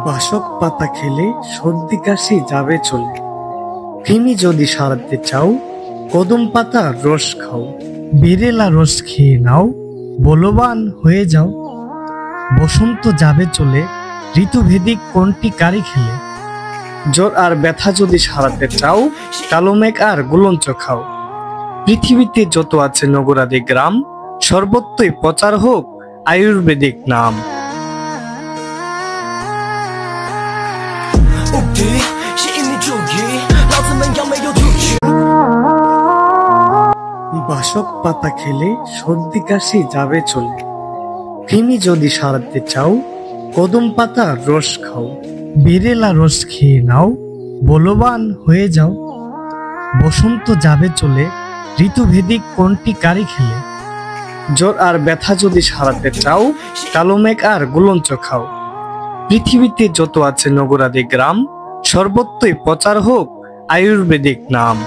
বাসক পাতা খেলে সর্দি কাশি যাবে চলে। কৃমি যদি সারাতে চাও কদম পাতার রস খাও। বেরেলা রস খেয়ে নাও, বলবান হয়ে যাও। বসন্ত যাবে চলে, ঋতুভেদিক কোনটি কারি খেলে। জ্বর আর ব্যথা যদি সারাতে চাও কালো মেঘ আর গুলঞ্চ খাও। পৃথিবীতে যত আছে নগরাদি গ্রাম, সর্বত্রই প্রচার হোক আয়ুর্বেদিক নাম। বাসক পাতা খেলে সর্দি কাশি যাবে চলে। কৃমি যদি সারাতে চাও কদম পাতার রস খাও। বেরেলা রস খেয়ে নাও, বলবান হয়ে যাও। বসন্ত যাবে চলে, ঋতুভেদিক কোনটি কারি খেলে। জ্বর আর ব্যথা যদি সারাতে চাও কালো মেঘ আর গুলঞ্চ খাও। পৃথিবীতে যত আছে নগরাদি গ্রাম, সর্বত্রই প্রচার হোক আয়ুর্বেদিক নাম।